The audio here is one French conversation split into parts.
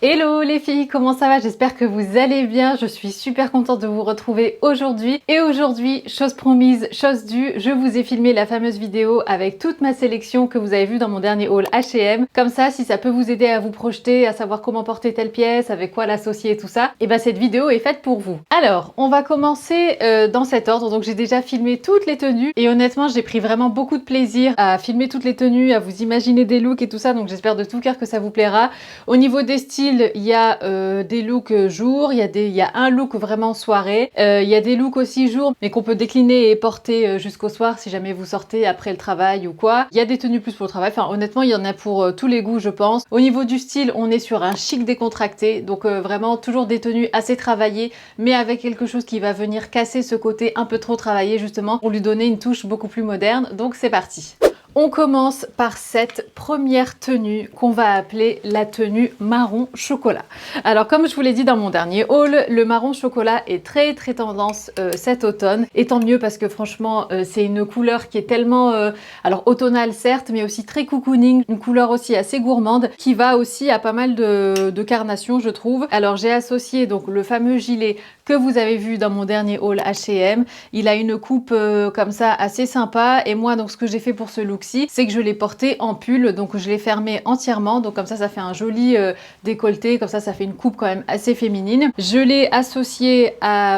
Hello les filles, comment ça va? J'espère que vous allez bien. Je suis super contente de vous retrouver aujourd'hui. Et aujourd'hui, chose promise, chose due, je vous ai filmé la fameuse vidéo avec toute ma sélection que vous avez vue dans mon dernier haul H&M. Comme ça, si ça peut vous aider à vous projeter, à savoir comment porter telle pièce, avec quoi l'associer et tout ça, et ben cette vidéo est faite pour vous. Alors, on va commencer dans cet ordre. Donc j'ai déjà filmé toutes les tenues et honnêtement, j'ai pris vraiment beaucoup de plaisir à filmer toutes les tenues, à vous imaginer des looks et tout ça. Donc j'espère de tout cœur que ça vous plaira. Au niveau des styles, il y a des looks jour, il y a un look vraiment soirée, il y a des looks aussi jour mais qu'on peut décliner et porter jusqu'au soir si jamais vous sortez après le travail ou quoi. Il y a des tenues plus pour le travail, enfin honnêtement il y en a pour tous les goûts je pense. Au niveau du style, on est sur un chic décontracté, donc vraiment toujours des tenues assez travaillées mais avec quelque chose qui va venir casser ce côté un peu trop travaillé justement pour lui donner une touche beaucoup plus moderne. Donc c'est parti. On commence par cette première tenue qu'on va appeler la tenue marron chocolat. Alors comme je vous l'ai dit dans mon dernier haul, le marron chocolat est très tendance cet automne. Et tant mieux parce que franchement c'est une couleur qui est tellement alors automnale certes, mais aussi très cocooning, une couleur aussi assez gourmande qui va aussi à pas mal de carnations je trouve. Alors j'ai associé donc le fameux gilet que vous avez vu dans mon dernier haul H&M. Il a une coupe comme ça assez sympa et moi donc ce que j'ai fait pour ce look c'est que je l'ai porté en pull, donc je l'ai fermé entièrement, donc comme ça fait un joli décolleté, comme ça fait une coupe quand même assez féminine. Je l'ai associé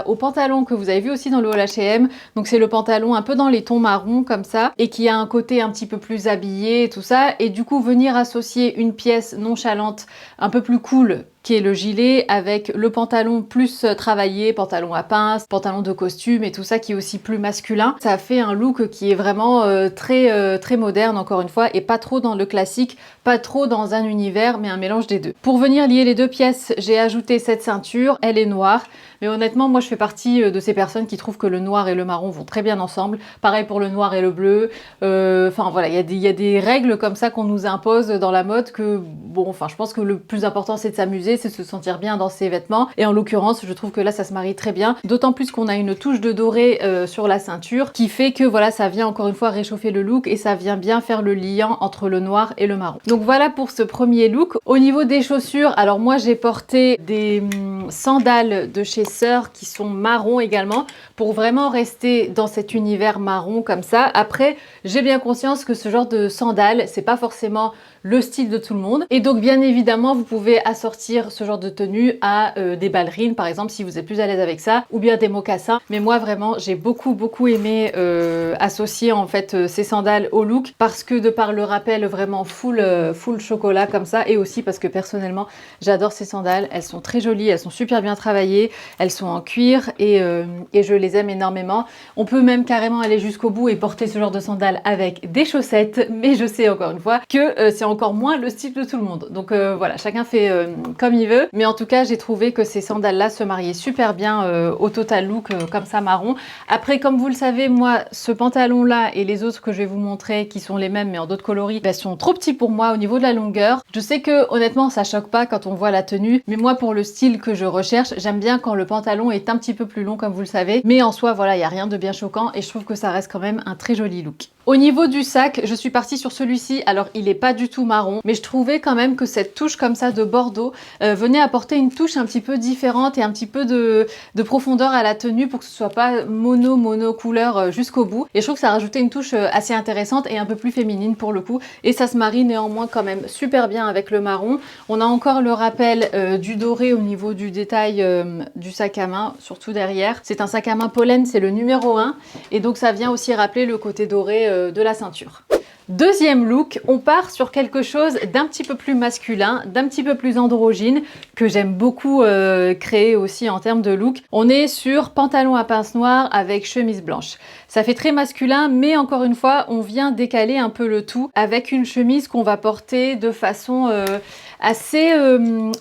au pantalon que vous avez vu aussi dans le haul H&M, donc c'est le pantalon un peu dans les tons marrons comme ça, et qui a un côté un petit peu plus habillé et tout ça, et du coup venir associer une pièce nonchalante, un peu plus cool, qui est le gilet avec le pantalon plus travaillé, pantalon à pince, pantalon de costume et tout ça qui est aussi plus masculin. Ça fait un look qui est vraiment très moderne encore une fois et pas trop dans le classique, pas trop dans un univers mais un mélange des deux. Pour venir lier les deux pièces, j'ai ajouté cette ceinture, elle est noire. Mais honnêtement, moi je fais partie de ces personnes qui trouvent que le noir et le marron vont très bien ensemble. Pareil pour le noir et le bleu. Enfin voilà, il y a des règles comme ça qu'on nous impose dans la mode que, bon, enfin je pense que le plus important c'est de s'amuser, c'est de se sentir bien dans ses vêtements. Et en l'occurrence, je trouve que là ça se marie très bien. D'autant plus qu'on a une touche de doré sur la ceinture qui fait que voilà, ça vient encore une fois réchauffer le look et ça vient bien faire le liant entre le noir et le marron. Donc voilà pour ce premier look. Au niveau des chaussures, alors moi j'ai porté des sandales de chez Sœur qui sont marron également pour vraiment rester dans cet univers marron comme ça. Après, j'ai bien conscience que ce genre de sandales, c'est pas forcément le style de tout le monde. Et donc bien évidemment, vous pouvez assortir ce genre de tenue à des ballerines par exemple si vous êtes plus à l'aise avec ça, ou bien des mocassins. Mais moi vraiment, j'ai beaucoup aimé associer en fait ces sandales au look parce que de par le rappel vraiment full chocolat comme ça, et aussi parce que personnellement, j'adore ces sandales. Elles sont très jolies, elles sont super bien travaillées, elles sont en cuir et je les aime énormément. On peut même carrément aller jusqu'au bout et porter ce genre de sandales avec des chaussettes, mais je sais encore une fois que c'est encore moins le style de tout le monde. Donc voilà, chacun fait comme il veut. Mais en tout cas, j'ai trouvé que ces sandales-là se mariaient super bien au total look comme ça marron. Après, comme vous le savez, moi, ce pantalon-là et les autres que je vais vous montrer, qui sont les mêmes mais en d'autres coloris, sont trop petits pour moi au niveau de la longueur. Je sais que honnêtement, ça choque pas quand on voit la tenue, mais moi, pour le style que je recherche, j'aime bien quand le pantalon est un petit peu plus long, comme vous le savez. Mais en soi, voilà, il n'y a rien de bien choquant et je trouve que ça reste quand même un très joli look. Au niveau du sac, je suis partie sur celui-ci. Alors, il est pas du tout marron, mais je trouvais quand même que cette touche comme ça de bordeaux venait apporter une touche un petit peu différente et un petit peu de profondeur à la tenue pour que ce soit pas mono couleur jusqu'au bout. Et je trouve que ça rajoutait une touche assez intéressante et un peu plus féminine pour le coup. Et ça se marie néanmoins quand même super bien avec le marron. On a encore le rappel du doré au niveau du détail du sac à main, surtout derrière. C'est un sac à main pollen, c'est le numéro 1. Et donc ça vient aussi rappeler le côté doré de la ceinture. Deuxième look, on part sur quelque chose d'un petit peu plus masculin, d'un petit peu plus androgyne, que j'aime beaucoup créer aussi en termes de look. On est sur pantalon à pince noire avec chemise blanche. Ça fait très masculin, mais encore une fois, on vient décaler un peu le tout avec une chemise qu'on va porter de façon assez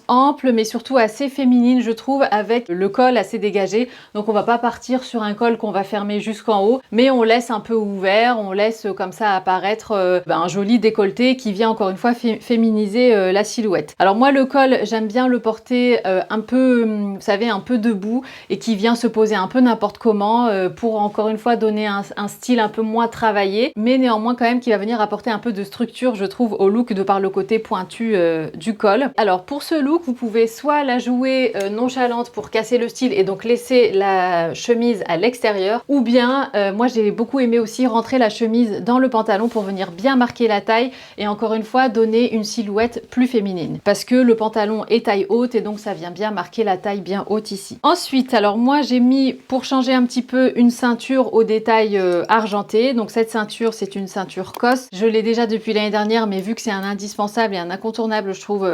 ample, mais surtout assez féminine, je trouve, avec le col assez dégagé. Donc on va pas partir sur un col qu'on va fermer jusqu'en haut, mais on laisse un peu ouvert, on laisse comme ça apparaître un joli décolleté qui vient encore une fois féminiser la silhouette. Alors moi le col, j'aime bien le porter un peu, vous savez, un peu debout et qui vient se poser un peu n'importe comment pour encore une fois donner un style un peu moins travaillé, mais néanmoins quand même qui va venir apporter un peu de structure, je trouve, au look de par le côté pointu du du col. Alors pour ce look, vous pouvez soit la jouer nonchalante pour casser le style et donc laisser la chemise à l'extérieur, ou bien moi j'ai beaucoup aimé aussi rentrer la chemise dans le pantalon pour venir bien marquer la taille et encore une fois donner une silhouette plus féminine parce que le pantalon est taille haute et donc ça vient bien marquer la taille bien haute ici. Ensuite, alors moi j'ai mis, pour changer un petit peu, une ceinture au détail argenté. Donc cette ceinture, c'est une ceinture COS. Je l'ai déjà depuis l'année dernière, mais vu que c'est un indispensable et un incontournable, je trouve,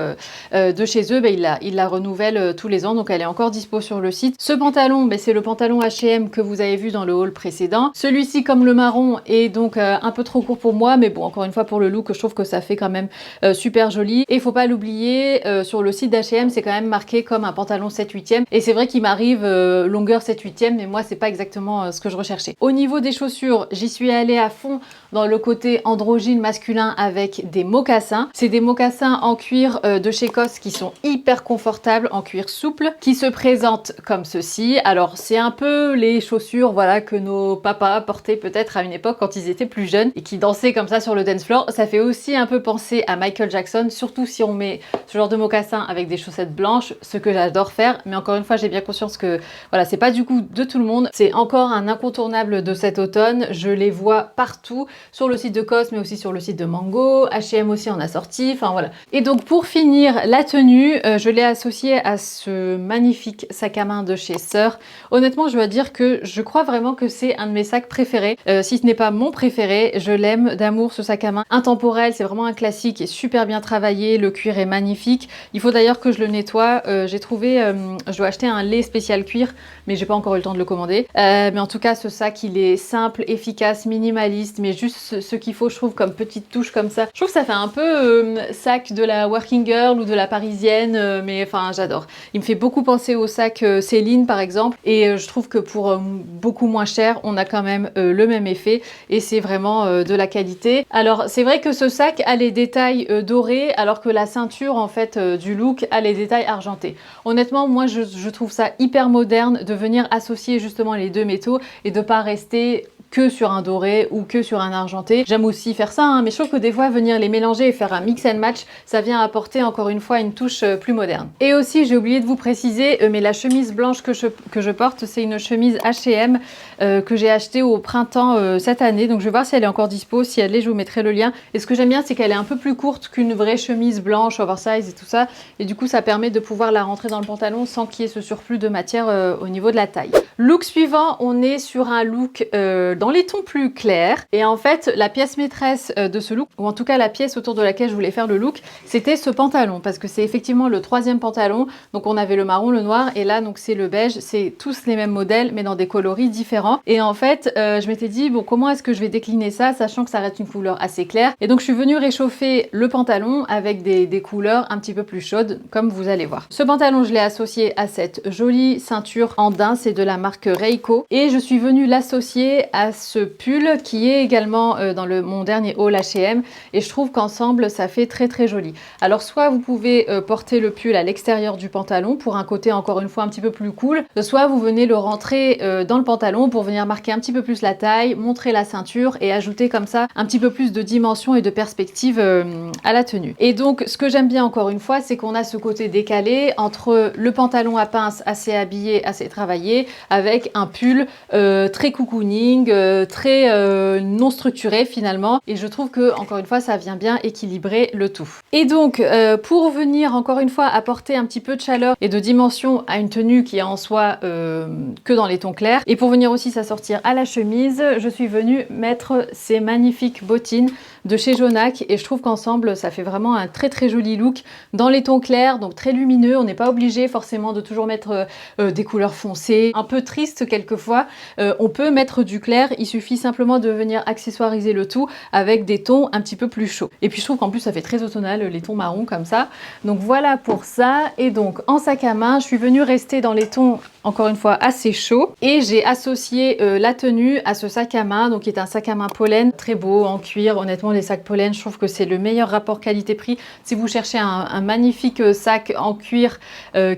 de chez eux, il la renouvelle tous les ans, donc elle est encore dispo sur le site. Ce pantalon, c'est le pantalon H&M que vous avez vu dans le haul précédent. Celui-ci, comme le marron, est donc un peu trop court pour moi, mais bon, encore une fois, pour le look, je trouve que ça fait quand même super joli. Et il faut pas l'oublier, sur le site d'H&M, c'est quand même marqué comme un pantalon 7/8e. Et c'est vrai qu'il m'arrive longueur 7/8e, mais moi, c'est pas exactement ce que je recherchais. Au niveau des chaussures, j'y suis allée à fond dans le côté androgyne masculin avec des mocassins. C'est des mocassins en cuir de chez COS qui sont hyper confortables, en cuir souple, qui se présentent comme ceci. Alors c'est un peu les chaussures, voilà, que nos papas portaient peut-être à une époque quand ils étaient plus jeunes et qui dansaient comme ça sur le dance floor. Ça fait aussi un peu penser à Michael Jackson, surtout si on met ce genre de mocassins avec des chaussettes blanches, ce que j'adore faire. Mais encore une fois, j'ai bien conscience que voilà, c'est pas du coup de tout le monde. C'est encore un incontournable de cet automne. Je les vois partout, sur le site de COS, mais aussi sur le site de Mango. H&M aussi en a sorti, enfin voilà. Et donc pour finir la tenue, je l'ai associée à ce magnifique sac à main de chez Sœur. Honnêtement, je dois dire que je crois vraiment que c'est un de mes sacs préférés. Si ce n'est pas mon préféré, je l'aime d'amour ce sac à main. Intemporel, c'est vraiment un classique et super bien travaillé. Le cuir est magnifique. Il faut d'ailleurs que je le nettoie. J'ai trouvé, je dois acheter un lait spécial cuir, mais j'ai pas encore eu le temps de le commander. Mais en tout cas, ce sac, il est simple, efficace, minimaliste, mais juste ce qu'il faut, je trouve, comme petite touche comme ça. Je trouve que ça fait un peu sac de la working girl ou de la parisienne, mais enfin, j'adore. Il me fait beaucoup penser au sac Céline, par exemple, et je trouve que pour beaucoup moins cher, on a quand même le même effet, et c'est vraiment de la qualité. Alors, c'est vrai que ce sac a les détails dorés, alors que la ceinture, en fait, du look a les détails argentés. Honnêtement, moi, je trouve ça hyper moderne de venir associer justement les deux métaux et de pas rester que sur un doré ou que sur un argenté. J'aime aussi faire ça, hein, mais je trouve que des fois venir les mélanger et faire un mix and match, ça vient apporter encore une fois une touche plus moderne. Et aussi, j'ai oublié de vous préciser, mais la chemise blanche que je porte, c'est une chemise H&M que j'ai achetée au printemps cette année. Donc je vais voir si elle est encore dispo. Si elle l'est, je vous mettrai le lien. Et ce que j'aime bien, c'est qu'elle est un peu plus courte qu'une vraie chemise blanche oversize et tout ça. Et du coup, ça permet de pouvoir la rentrer dans le pantalon sans qu'il y ait ce surplus de matière au niveau de la taille. Look suivant, on est sur un look dans les tons plus clairs. Et en fait, la pièce maîtresse de ce look, ou en tout cas la pièce autour de laquelle je voulais faire le look, c'était ce pantalon, parce que c'est effectivement le troisième pantalon. Donc on avait le marron, le noir, et là donc c'est le beige. C'est tous les mêmes modèles, mais dans des coloris différents. Et en fait, je m'étais dit, bon, comment est-ce que je vais décliner ça, sachant que ça reste une couleur assez claire. Et donc je suis venue réchauffer le pantalon avec des couleurs un petit peu plus chaudes, comme vous allez voir. Ce pantalon, je l'ai associé à cette jolie ceinture en daim, c'est de la marque Reiko. Et je suis venue l'associer à ce pull qui est également dans mon dernier haul H&M, et je trouve qu'ensemble ça fait très très joli. Alors soit vous pouvez porter le pull à l'extérieur du pantalon pour un côté encore une fois un petit peu plus cool, soit vous venez le rentrer dans le pantalon pour venir marquer un petit peu plus la taille, montrer la ceinture et ajouter comme ça un petit peu plus de dimension et de perspective à la tenue. Et donc ce que j'aime bien encore une fois, c'est qu'on a ce côté décalé entre le pantalon à pince assez habillé, assez travaillé, avec un pull très cocooning, très non structuré finalement, et je trouve que encore une fois ça vient bien équilibrer le tout. Et donc pour venir encore une fois apporter un petit peu de chaleur et de dimension à une tenue qui est en soi que dans les tons clairs, et pour venir aussi s'assortir à la chemise, je suis venue mettre ces magnifiques bottines de chez Jonac, et je trouve qu'ensemble ça fait vraiment un très très joli look dans les tons clairs, donc très lumineux. On n'est pas obligé forcément de toujours mettre des couleurs foncées, un peu triste quelquefois. On peut mettre du clair, il suffit simplement de venir accessoiriser le tout avec des tons un petit peu plus chauds. Et puis je trouve qu'en plus ça fait très automnal, les tons marrons comme ça. Donc voilà pour ça. Et donc en sac à main, je suis venue rester dans les tons encore une fois assez chauds, et j'ai associé la tenue à ce sac à main, donc qui est un sac à main pollen, très beau en cuir. Honnêtement, les sacs pollen, je trouve que c'est le meilleur rapport qualité-prix. Si vous cherchez un magnifique sac en cuir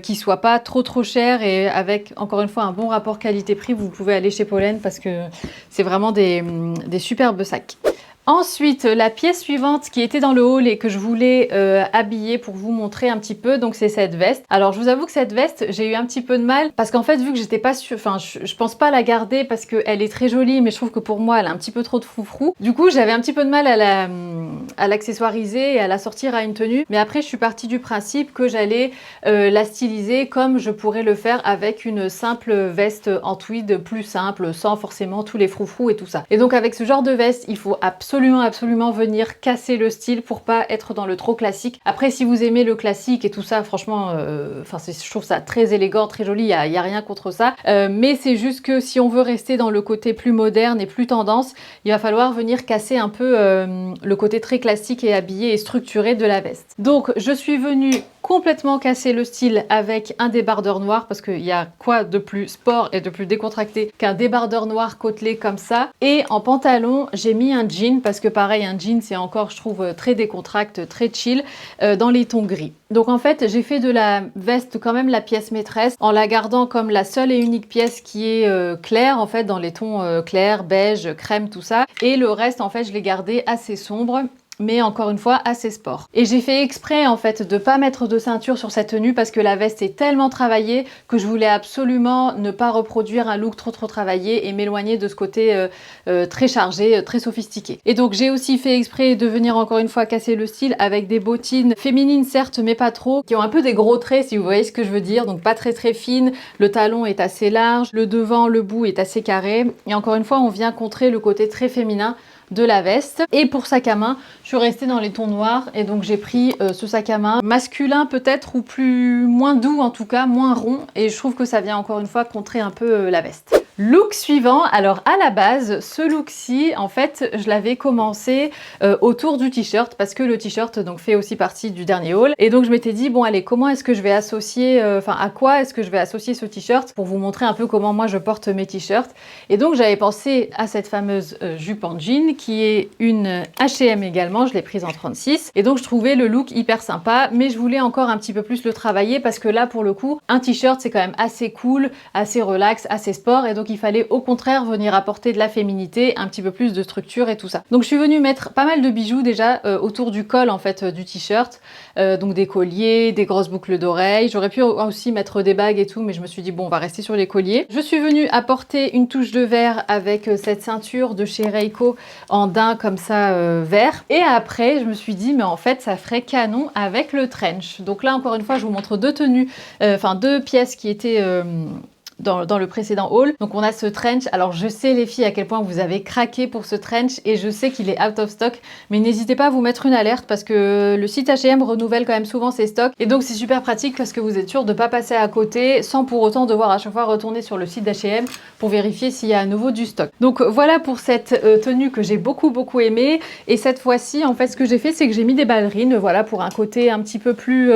qui soit pas trop cher et avec encore une fois un bon rapport qualité-prix, vous pouvez aller chez Pollen parce que c'est vraiment des superbes sacs. Ensuite, la pièce suivante qui était dans le haul et que je voulais habiller pour vous montrer un petit peu, donc c'est cette veste. Alors je vous avoue que cette veste, j'ai eu un petit peu de mal parce qu'en fait vu que j'étais pas sûre, enfin je pense pas la garder parce qu'elle est très jolie, mais je trouve que pour moi elle a un petit peu trop de froufrou. Du coup j'avais un petit peu de mal à l'accessoiriser et à la sortir à une tenue, mais après je suis partie du principe que j'allais la styliser comme je pourrais le faire avec une simple veste en tweed plus simple, sans forcément tous les froufrous et tout ça. Et donc avec ce genre de veste, il faut absolument venir casser le style pour pas être dans le trop classique. Après si vous aimez le classique et tout ça, franchement je trouve ça très élégant, très joli, il y a rien contre ça, mais c'est juste que si on veut rester dans le côté plus moderne et plus tendance, il va falloir venir casser un peu le côté très classique et habillé et structuré de la veste. Donc je suis venue complètement casser le style avec un débardeur noir parce qu'il y a quoi de plus sport et de plus décontracté qu'un débardeur noir côtelé comme ça. Et en pantalon, j'ai mis un jean parce que pareil, un jean c'est encore, je trouve, très décontracté, très chill, dans les tons gris. Donc en fait, j'ai fait de la veste quand même la pièce maîtresse en la gardant comme la seule et unique pièce qui est claire en fait, dans les tons clairs, beige, crème, tout ça. Et le reste en fait, je l'ai gardé assez sombre, mais encore une fois assez sport. Et j'ai fait exprès en fait de pas mettre de ceinture sur cette tenue parce que la veste est tellement travaillée que je voulais absolument ne pas reproduire un look trop travaillé et m'éloigner de ce côté très chargé, très sophistiqué. Et donc j'ai aussi fait exprès de venir encore une fois casser le style avec des bottines féminines certes mais pas trop, qui ont un peu des gros traits si vous voyez ce que je veux dire, donc pas très fines, le talon est assez large, le devant, le bout est assez carré et encore une fois on vient contrer le côté très féminin de la veste. Et pour sac à main, je suis restée dans les tons noirs et donc j'ai pris ce sac à main masculin peut-être, ou moins doux en tout cas, moins rond, et je trouve que ça vient encore une fois contrer un peu la veste. Look suivant, alors à la base, ce look-ci, en fait, je l'avais commencé autour du t-shirt parce que le t-shirt donc fait aussi partie du dernier haul. Et donc je m'étais dit, bon allez, comment est-ce que je vais associer, à quoi est-ce que je vais associer ce t-shirt pour vous montrer un peu comment moi je porte mes t-shirts. Et donc j'avais pensé à cette fameuse jupe en jean qui est une H&M également, je l'ai prise en 36. Et donc je trouvais le look hyper sympa, mais je voulais encore un petit peu plus le travailler parce que là pour le coup, un t-shirt c'est quand même assez cool, assez relax, assez sport, et donc il fallait au contraire venir apporter de la féminité, un petit peu plus de structure et tout ça. Donc je suis venue mettre pas mal de bijoux déjà autour du col en fait du t-shirt, donc des colliers, des grosses boucles d'oreilles. J'aurais pu aussi mettre des bagues et tout, mais je me suis dit bon, on va rester sur les colliers. Je suis venue apporter une touche de vert avec cette ceinture de chez Reiko en daim comme ça vert. Et après je me suis dit mais en fait ça ferait canon avec le trench. Donc là encore une fois je vous montre deux tenues, deux pièces qui étaient dans le précédent haul. Donc on a ce trench. Alors je sais les filles à quel point vous avez craqué pour ce trench et je sais qu'il est out of stock, mais n'hésitez pas à vous mettre une alerte parce que le site H&M renouvelle quand même souvent ses stocks et donc c'est super pratique parce que vous êtes sûr de ne pas passer à côté sans pour autant devoir à chaque fois retourner sur le site d'H&M pour vérifier s'il y a à nouveau du stock. Donc voilà pour cette tenue que j'ai beaucoup aimée. Et cette fois-ci en fait ce que j'ai fait c'est que j'ai mis des ballerines, voilà, pour un côté un petit peu plus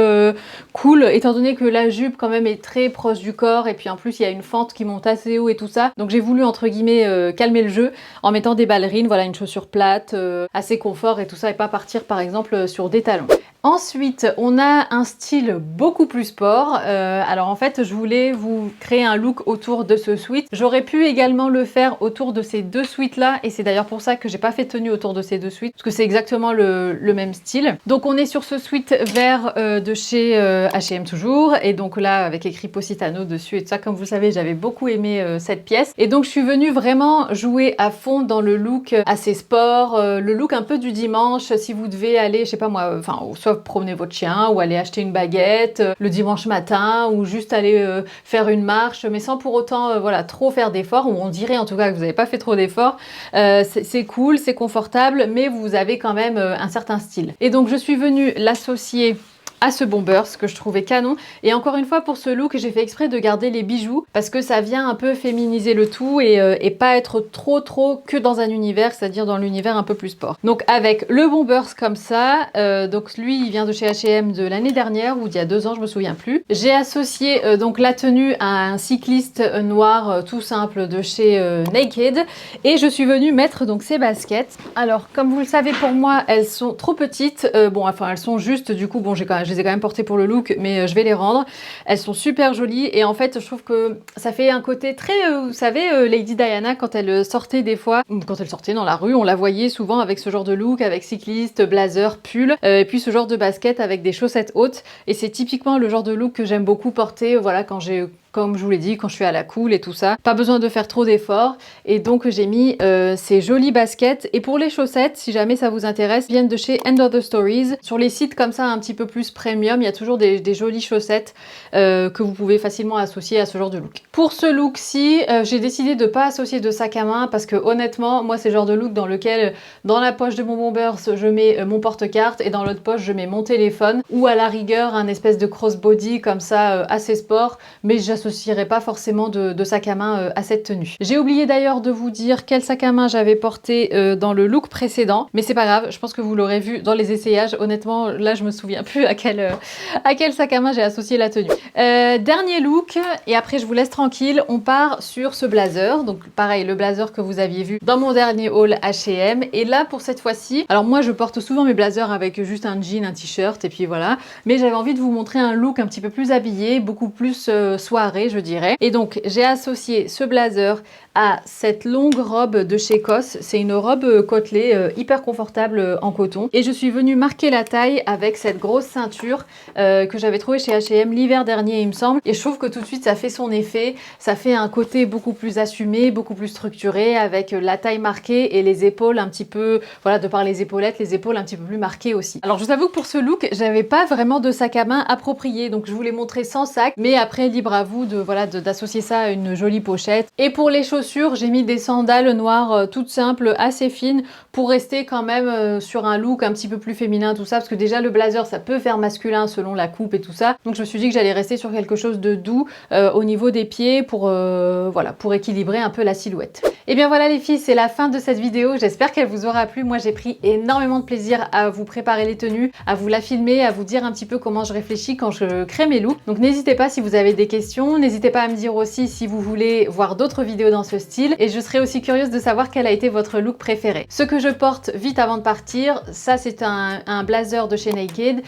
cool, étant donné que la jupe quand même est très proche du corps et puis en plus il y a une fente qui monte assez haut et tout ça. Donc j'ai voulu entre guillemets calmer le jeu en mettant des ballerines, voilà, une chaussure plate, assez confort et tout ça, et pas partir par exemple sur des talons. Ensuite, on a un style beaucoup plus sport. Alors en fait, je voulais vous créer un look autour de ce sweat. J'aurais pu également le faire autour de ces deux sweats là, et c'est d'ailleurs pour ça que j'ai pas fait tenue autour de ces deux sweats, parce que c'est exactement le même style. Donc on est sur ce sweat vert de chez H&M toujours, et donc là avec écrit Positano dessus et tout ça. Comme vous le savez, j'avais beaucoup aimé cette pièce, et donc je suis venue vraiment jouer à fond dans le look assez sport, le look un peu du dimanche, si vous devez aller, je sais pas moi, soit promener votre chien ou aller acheter une baguette le dimanche matin, ou juste aller faire une marche, mais sans pour autant voilà, trop faire d'efforts, ou on dirait en tout cas que vous n'avez pas fait trop d'efforts. C'est cool, c'est confortable, mais vous avez quand même un certain style. Et donc je suis venue l'associer à ce Bombers que je trouvais canon. Et encore une fois, pour ce look, j'ai fait exprès de garder les bijoux parce que ça vient un peu féminiser le tout et pas être trop que dans un univers, c'est-à-dire dans l'univers un peu plus sport. Donc avec le Bombers comme ça, donc lui il vient de chez H&M de l'année dernière ou d'il y a 2 ans, je me souviens plus. J'ai associé donc la tenue à un cycliste noir tout simple de chez Naked, et je suis venue mettre donc ces baskets. Alors comme vous le savez, pour moi elles sont trop petites, bon enfin elles sont juste, du coup bon j'ai quand même je les ai quand même portées pour le look, mais je vais les rendre. Elles sont super jolies et en fait je trouve que ça fait un côté très, vous savez, Lady Diana quand elle sortait des fois, quand elle sortait dans la rue, on la voyait souvent avec ce genre de look, avec cycliste, blazer, pull, et puis ce genre de basket avec des chaussettes hautes. Et c'est typiquement le genre de look que j'aime beaucoup porter, voilà, quand j'ai... Comme je vous l'ai dit, quand je suis à la cool et tout ça, pas besoin de faire trop d'efforts. Et donc j'ai mis ces jolies baskets. Et pour les chaussettes, si jamais ça vous intéresse, viennent de chez End of the Stories. Sur les sites comme ça un petit peu plus premium, il y a toujours des jolies chaussettes que vous pouvez facilement associer à ce genre de look. Pour ce look-ci, j'ai décidé de pas associer de sac à main parce que honnêtement, moi c'est le genre de look dans lequel dans la poche de mon bombers, je mets mon porte-carte et dans l'autre poche, je mets mon téléphone ou à la rigueur un espèce de crossbody comme ça assez sport, mais j'associerai pas forcément de sac à main à cette tenue. J'ai oublié d'ailleurs de vous dire quel sac à main j'avais porté dans le look précédent, mais c'est pas grave, je pense que vous l'aurez vu dans les essayages. Honnêtement, là je me souviens plus à quel sac à main j'ai associé la tenue. Dernier look, et après je vous laisse tranquille, on part sur ce blazer. Donc pareil, le blazer que vous aviez vu dans mon dernier haul H&M. Et là pour cette fois-ci, alors moi je porte souvent mes blazers avec juste un jean, un t-shirt et puis voilà, mais j'avais envie de vous montrer un look un petit peu plus habillé, beaucoup plus soirée je dirais. Et donc j'ai associé ce blazer à cette longue robe de chez COS. C'est une robe côtelée hyper confortable en coton. Et je suis venue marquer la taille avec cette grosse ceinture que j'avais trouvée chez H&M l'hiver dernier il me semble. Et je trouve que tout de suite ça fait son effet. Ça fait un côté beaucoup plus assumé, beaucoup plus structuré avec la taille marquée et les épaules un petit peu, voilà, de par les épaulettes, les épaules un petit peu plus marquées aussi. Alors je vous avoue que pour ce look, j'avais pas vraiment de sac à main approprié. Donc je vous l'ai montré sans sac, mais après libre à vous d'associer ça à une jolie pochette. Et pour les chaussures, j'ai mis des sandales noires toutes simples, assez fines, pour rester quand même sur un look un petit peu plus féminin, tout ça, parce que déjà le blazer ça peut faire masculin selon la coupe et tout ça. Donc je me suis dit que j'allais rester sur quelque chose de doux au niveau des pieds pour voilà, pour équilibrer un peu la silhouette. Et bien voilà les filles, c'est la fin de cette vidéo. J'espère qu'elle vous aura plu. Moi j'ai pris énormément de plaisir à vous préparer les tenues, à vous la filmer, à vous dire un petit peu comment je réfléchis quand je crée mes looks. Donc n'hésitez pas si vous avez des questions, n'hésitez pas à me dire aussi si vous voulez voir d'autres vidéos dans ce style, et je serais aussi curieuse de savoir quel a été votre look préféré. Ce que je porte vite avant de partir, ça c'est un blazer de chez Naked,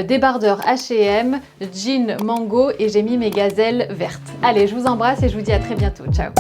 débardeur H&M, jean mango, et j'ai mis mes gazelles vertes. Allez, je vous embrasse et je vous dis à très bientôt. Ciao!